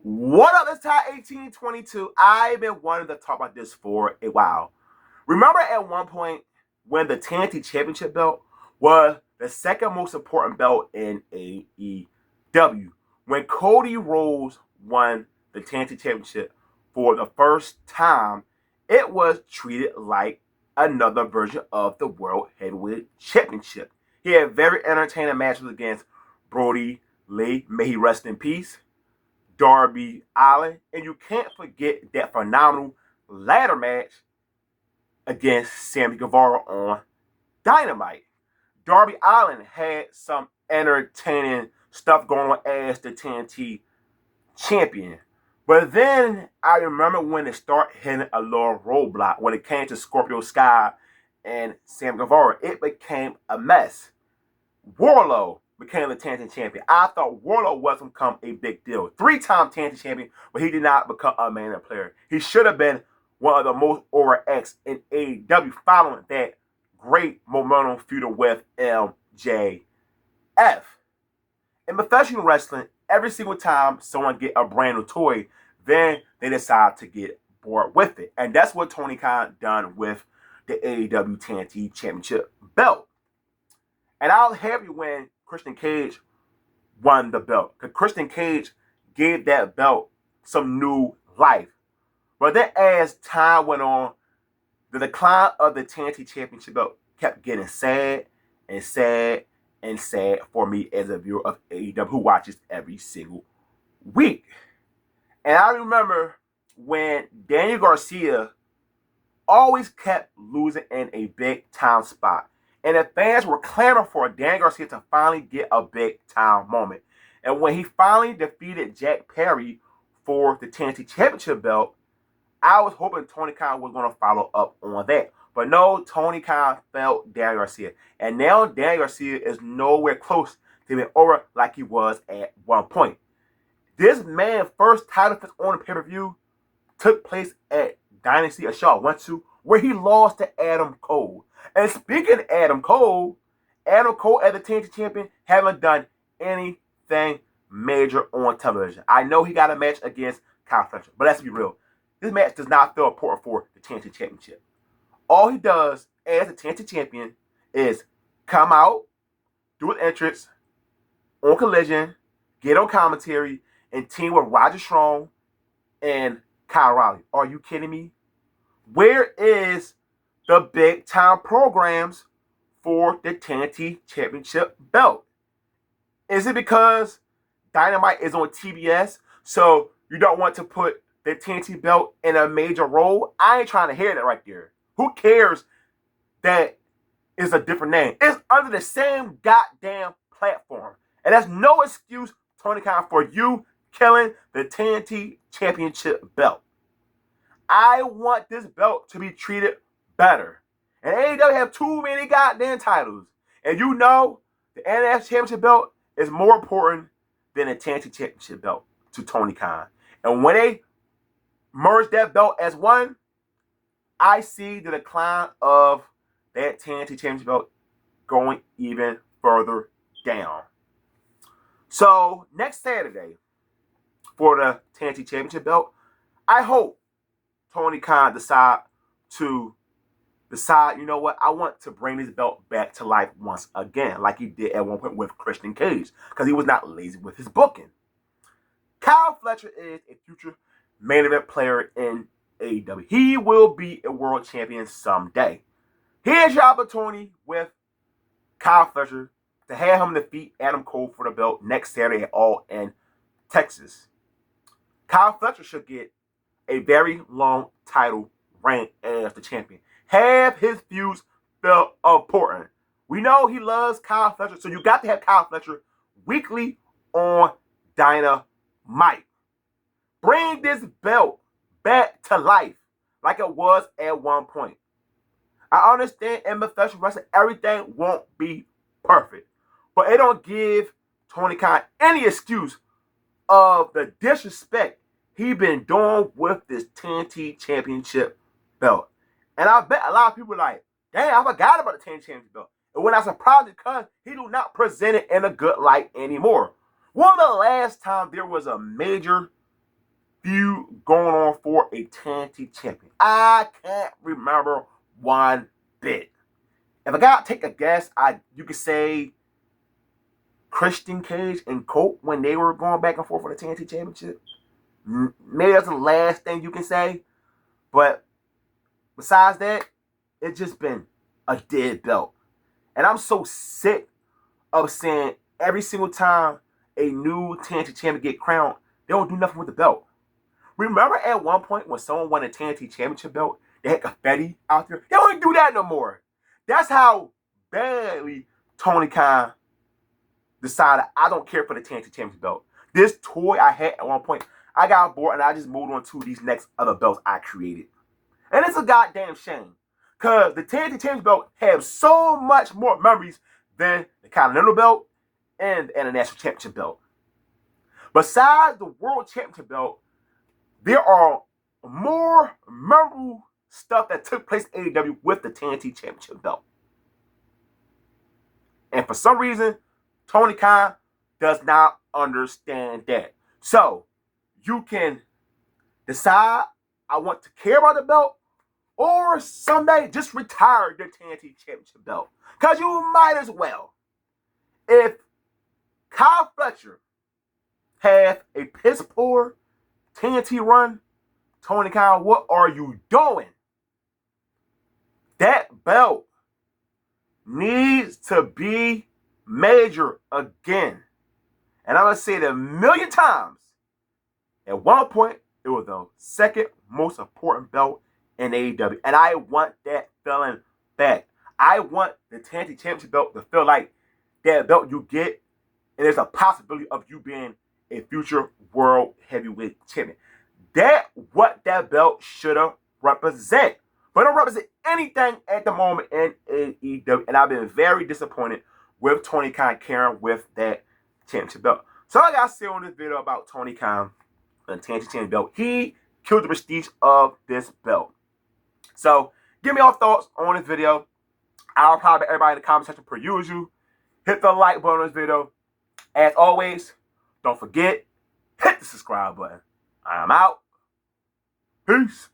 What up? It's Ty 1822. I've been wanting to talk about this for a while. Remember at one point when the TNT Championship belt was the second most important belt in AEW? When Cody Rhodes won the TNT Championship for the first time, it was treated like another version of the World Heavyweight Championship. He had very entertaining matches against Brody Lee, may he rest in peace, Darby Allin, and you can't forget that phenomenal ladder match against Sammy Guevara on Dynamite. Darby Allin had some entertaining stuff going on as the TNT champion. But then I remember when it started hitting a little roadblock when it came to Scorpio Sky and Sammy Guevara. It became a mess. Wardlow became the TNT champion. I thought Wardlow was going to become a big deal. Three-time TNT champion, but he did not become a main player. He should have been one of the most over X in AEW following that great momentum feud with MJF. In professional wrestling, every single time someone get a brand new toy, then they decide to get bored with it. And that's what Tony Khan done with the AEW TNT Championship belt. And I was happy when Christian Cage won the belt, because Christian Cage gave that belt some new life. But then as time went on, the decline of the TNT Championship belt kept getting sad and sad and sad for me as a viewer of AEW who watches every single week. And I remember when Daniel Garcia always kept losing in a big time spot. And the fans were clamoring for Dan Garcia to finally get a big time moment. And when he finally defeated Jack Perry for the TNT Championship belt, I was hoping Tony Khan was going to follow up on that. But no, Tony Khan felt Dan Garcia. And now Dan Garcia is nowhere close to being over like he was at one point. This man's first title defense on the pay-per-view took place at Dynasty of Shaw went to, where he lost to Adam Cole. And speaking of Adam Cole as the TNT champion haven't done anything major on television. I know he got a match against Kyle Fletcher, but let's be real. This match does not feel important for the TNT championship. All he does as the TNT champion is come out, do an entrance on Collision, get on commentary, and team with Roger Strong and Kyle O'Reilly. Are you kidding me? Where is the big time programs for the TNT Championship belt? Is it because Dynamite is on TBS, so you don't want to put the TNT belt in a major role? I ain't trying to hear that right there. Who cares that it's a different name? It's under the same goddamn platform. And that's no excuse, Tony Khan, for you killing the TNT Championship belt. I want this belt to be treated better. And AEW have too many goddamn titles. And you know, the NXT Championship belt is more important than the TNT Championship belt to Tony Khan. And when they merge that belt as one, I see the decline of that TNT Championship belt going even further down. So, next Saturday, for the TNT Championship belt, I hope Tony Khan decide, you know what, I want to bring this belt back to life once again, like he did at one point with Christian Cage, because he was not lazy with his booking. Kyle Fletcher is a future main event player in AEW. He will be a world champion someday. Here's your opportunity with Kyle Fletcher to have him defeat Adam Cole for the belt next Saturday at All In Texas. Kyle Fletcher should get a very long title reign as the champion. Have his feuds feel important. We know he loves Kyle Fletcher, so you got to have Kyle Fletcher weekly on Dynamite. Bring this belt back to life like it was at one point. I understand in professional wrestling, everything won't be perfect. But it don't give Tony Khan any excuse of the disrespect he been doing with this TNT Championship belt. And I bet a lot of people are like, damn, I forgot about the TNT Championship belt. And when I surprised because he do not present it in a good light anymore. When the last time there was a major feud going on for a TNT champion? I can't remember one bit. If I gotta take a guess, you could say Christian Cage and Colt when they were going back and forth for the TNT championship. Maybe that's the last thing you can say. But besides that, it's just been a dead belt. And I'm so sick of seeing every single time a new TNT champion get crowned, they don't do nothing with the belt. Remember at one point when someone won a TNT championship belt, they had confetti out there? They don't do that no more. That's how badly Tony Khan decided I don't care for the TNT championship belt. This toy I had at one point, I got bored and I just moved on to these next other belts I created. And it's a goddamn shame. Because the TNT championship belt has so much more memories than the Continental belt and the National Championship belt. Besides the World Championship belt, there are more memorable stuff that took place in AEW with the TNT Championship belt. And for some reason, Tony Khan does not understand that. So, you can decide, I want to care about the belt, or someday just retire the TNT Championship belt. Because you might as well. If Kyle Fletcher had a piss poor TNT run, Tony Khan, what are you doing? That belt needs to be major again. And I'm going to say it 1,000,000 times. At one point, it was the second most important belt in AEW. And I want that feeling back. I want the TNT Championship belt to feel like that belt you get, and there's a possibility of you being a future World Heavyweight Champion. That's what that belt should have represent. But it don't represent anything at the moment in AEW. And I've been very disappointed with Tony Khan carrying with that championship belt. So I got to say on this video about Tony Khan and TNT championship belt. He killed the prestige of this belt. So give me your thoughts on this video. I'll probably everybody in the comment section per usual. Hit the like button on this video. As always, don't forget, hit the subscribe button. I am out. Peace.